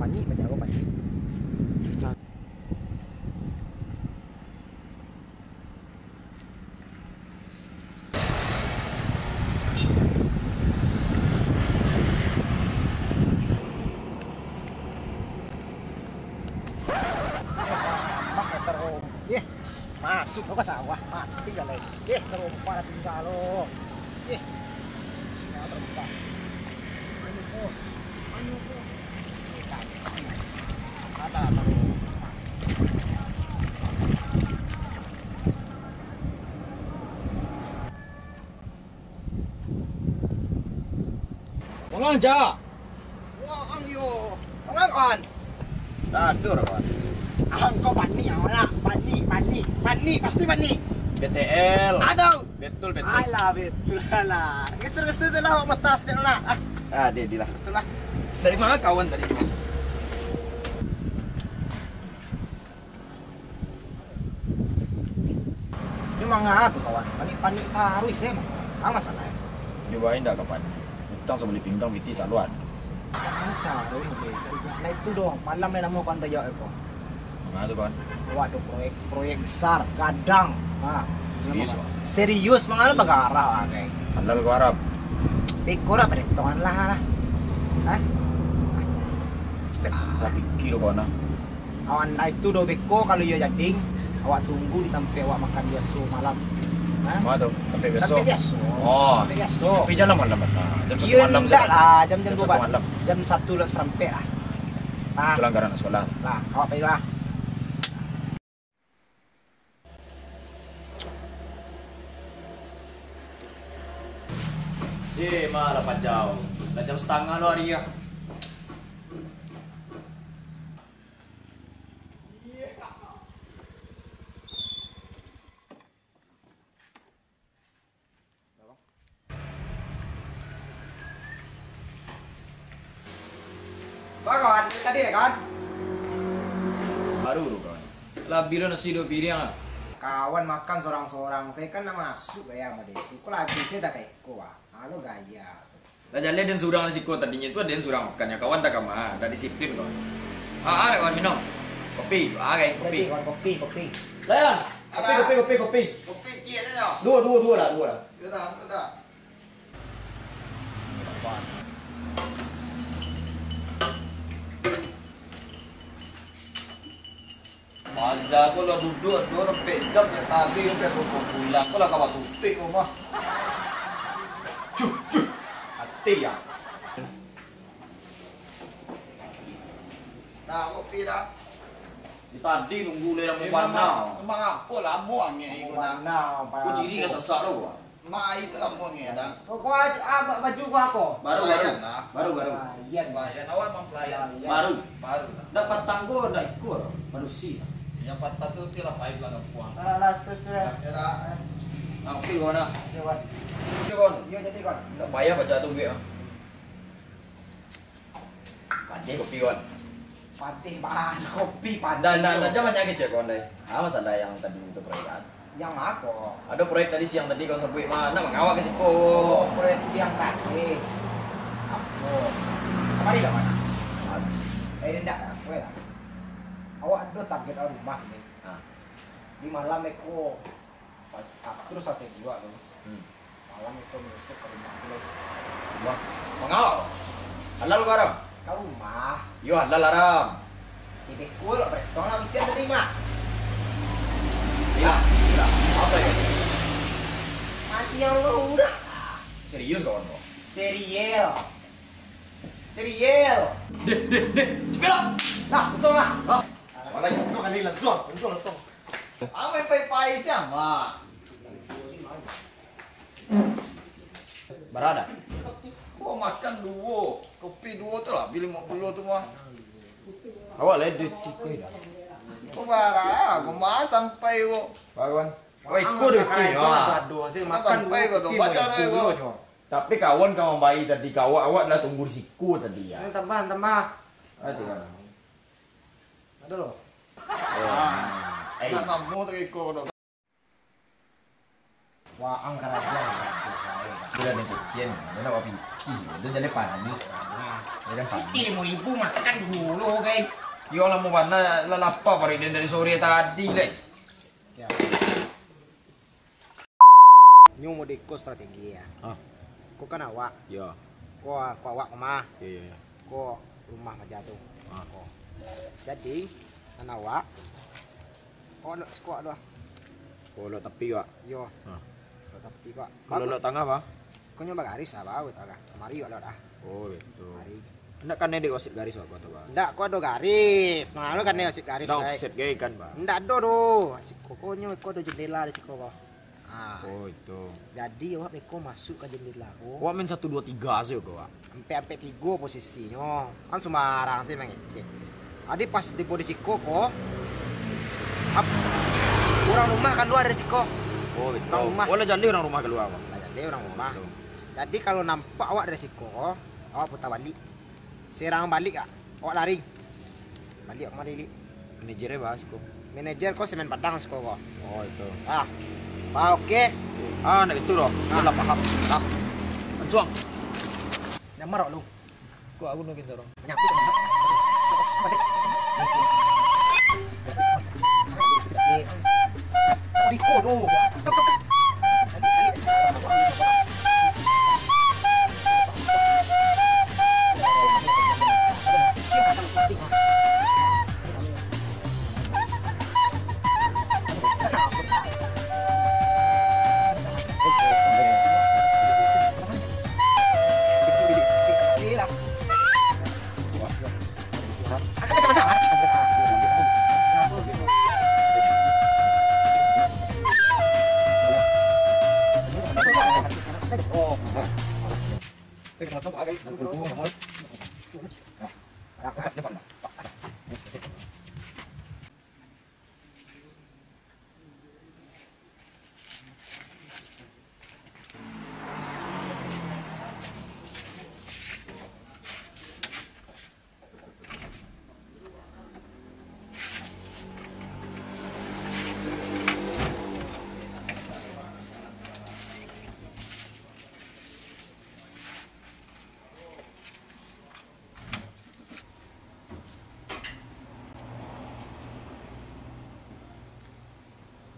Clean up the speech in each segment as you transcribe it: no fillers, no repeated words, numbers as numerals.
Panik macam apa panik? Masuk ke sawah, mati jalan. Terumpat tinggal lo. Terumpat. Anu ko. Ada Wangang ja. Wangang yo. Wangang kan. Dadur kawan. Kau panik awak. Panik pasti panik. BTL. Aduh. Betul. Alah betul lah. Geser tu lah mata sedang lah. Dia lah. Geser lah. Dari mana kawan tadi? Ini mangga tuh kawan. Panik taruh saya mah. Apa masalahnya? Nyobain dah kapan? Utang sebeli pinggang biti saluan. Jangan cari nah itu dong. Malam ni nama kan tanya aku. Mana tu kawan? Waduh proyek besar, gadang. Serius? Serius mangga bagara kayak. Halal ko Arab. Pikir lah perhitungan lah. Hah? Tapi kilo kawan. Awan itu do beko kalau ia jadi awak tunggu di tempat awak makan biasa malam. Mana tu? Sampai besok. Sampai biasa. Oh. Sampai biasa. Tapi jangan malam lah. Jam 1 Iya malam enggak lah, jam-jam 2 malam. Jam 1 lah sampai lah. Nah, Pelanggaran sekolah. lah, awak pergi lah. Malah 4 jam. Dah jam setengah lo hari ya. Kawan, tadi deh kawan. Baru tu kawan. Lah bila nasi 2 piring lah. Kawan makan seorang-seorang, saya kan nak masuk gaya sama dia. Kau lagi saya tak kayak kau halo gaya. Lah jalan dan surang nasi ko tadinya itu ada yang surang makannya kawan tak kama, dah disiplin kawan. Ada kawan minum. Kopi, kayak kopi. Kopi. Layan. Kopi. Kopi cia aja. Dua lah. Sudah. Manja ko lah duduk sampai jam ya tadi sampai aku pulang ko lah kawan tutik ko mah. Cuh. Hati ya. Nah, kopi dah. Tadi nunggu le dalam warna. Emang apa lah muang ni ko dah. Mana? Ku jadi dah sesak tu gua. Mai itu lah muang ni dah. Kau baju gua apa? Baru. Iya. Bayan awal mang pelayan. Baru. Lah. Dapat tanggo dah ikut manusia. Yang patah tu pilah pai belang puang. Terus. Ya dah. Kopi gua na. Kawan. Kon. Iya jadi kawan. Tak payah baca tu ge. Pandai kopi kon. Patih bahan kopi padan. Dan jangan nyakit cek kon deh. Masalah yang tadi itu proyek. Yang aku. Ada proyek tadi siang tadi kau sebut mana mengawak ke situ. Proyek siang tadi. Aku. Kemarin dah mana? Enggak. Aku ya. Awak tu target rumah ni. Di malam aku pas terus sate jiwa tu. Malam itu masuk ke rumah tu. Wah, mengawak. Halal garam. Ke rumah. Yo halal garam. Jadi kue lah beretong lah bicara terima. Ya. Apa ya? Mati yang lu udah. Serius kawan kau? Serial. Dek. Cepat. Nah, langsung lah. Langsung. Amai pai siang mah. Berada. Kau makan dua. Kopi dua tu lah. Bila 50 tu mah. Awak lihat duit tikoi dah. Kau barang. Kau mah sampai kau. Baruan. Kau ikut duit tikoi. Sampai kau dah baca dah kau. Tapi kawan bayi tadi awak dah tunggu di siku tadi ya. Tambah. Ada kan. Ada loh. Nak kamu tak ikut kau. Wah, angkarajan. Sudah ada kecil, dia nak api. Dia jadi panik. Dia dah panik. Ini mau ibu makan dulu, guys. Yo lah mau warna lapar pari dari sore tadi leh. Nyu mau deko strategi ya. Ah. Kau kan awak. Ya. Kau awak rumah. Ya. Kau rumah aja tuh. Ah. Jadi, kan awak. Kau nak sekuat doa. Kalau tapi ya. Yo. Ah. Tapi kok. Kalau lo tengah apa? Kau nyoba garis apa? Kemari yo lah dah. Oh itu. Mari. Hendak kan dia wasit garis apa tu bang? Ndak, kau ada garis. Malu kan wasit garis. Dah offset gay kan bang? Ndak ada doh. Si kokonyo kau ada jendela di siko kau. Ah. Oh itu. Jadi awak beko masuk ke jendela kau. Wah main 1 2 3 sih kau. Sampai 3 posisinya. Kan sembarang tu mengecek. Adi pas di posisi kau orang rumah kan luar dari siko. Oh itu. Orang rumah. Boleh jadi orang rumah keluar bang? Nah, jadi orang rumah. Jadi kalau nampak awak dari siko, awak putar balik. Serang balik ah. Awak lari. Balik awak mari. Manajernya bahas kau. Manajer kau semen padang siko kau. Oh itu. Ah. Oke. Ah, nak itu loh. Dah paham. Ah. Anjuang. Nyamar lu. Kau aku nungguin seorang. Nyampe ke mana? Diko doh.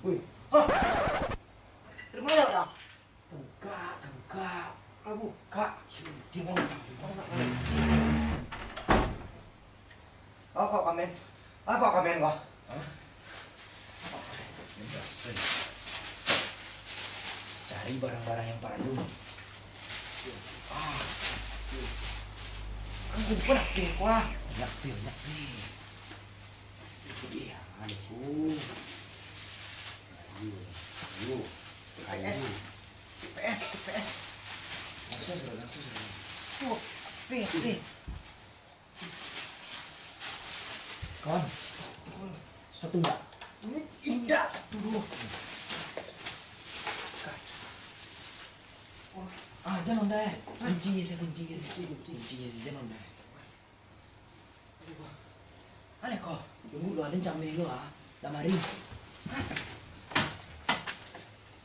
Wih, hah? Dari mana dah? Tengkak. Abu, kak. Dia mau nak. Kau komen. Kau komen kau. Cari barang-barang yang paralum. Aku pun nak pergi kuah. Nak pi. Itu dia. Aduh. TPS. Langsung sudah. Oh, P. Kawan. Satu enggak? Ini indah satu dulu. Kas. Oh, Jangan dah. kunci saya. Jangan dah. Ada kau. Tunggu lu ada camai lu ah. Dah mari.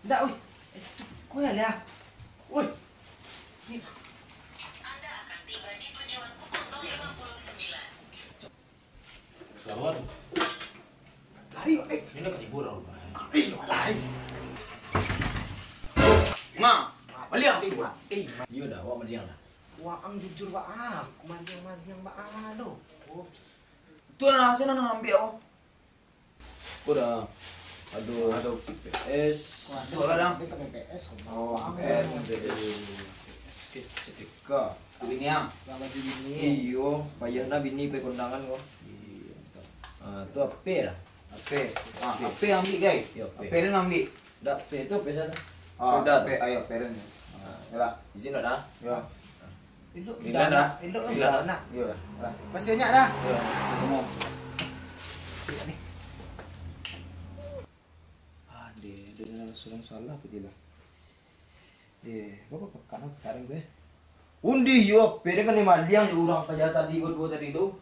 Tidak, woi. Kau ya lihat. Woi. Ni. Anda akan tiba di tujuan pukul 0.59. Suara tu. Lari, Ini nak ketibur rumah. lari. Ma, maliang. Tiba. Iya dah, awak maliang dah. Wah, ang jujur ba aku maliang ba ano. Oh. Tu nak saya nak ambil awak. Udah. Aduh, PS. Tu kadang. PPS kau. Oh, PS. Setika. Bini yang. Lama di bini. Iyo, bayar na bini pe kondangan ko. Tu ape lah. Ape. Ape ambil guys. Ape rin ambil. Dah, ape tu pesa tu. Ah, Dah, ape, ayo, peren. Yalah. Izin dah. Ya. Induk Rilan dah. Induk Rilan dah nak. Ya. Lah. Masih banyak dah. Ya. Temu. Dia sudah salah apa dia lah. Bapak pekan sekarang deh. Undi yo, pede kan ni maliang orang saja tadi berdua tadi tu.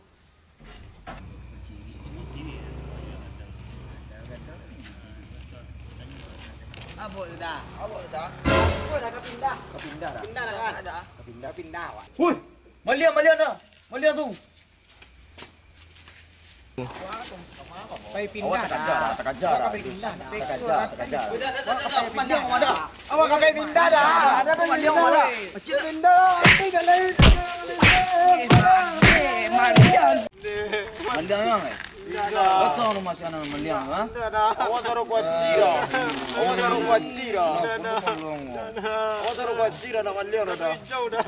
Abot dah. Apa dah? Abot dah kepindah. Kepindah dah. Pindah dah kan? Ada. Pindah awak. Hui, maliang dah. Maliang tu. Pai pindah dah. Terkajar. Pai pindah dah. Terkajar. Pindah ada. Awak kau pindah dah. Ada maliang ada. Kecil pindah. Tiga lagi. Maliang. Maliang yang datang rumah sana maliang ha? Awas suruh kunci dah. Awas suruh kunci dah. Awas suruh kunci dah nak maliang dah. Jauh dah.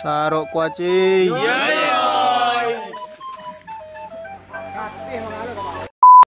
Sarok kuaci. Ya. Katih orang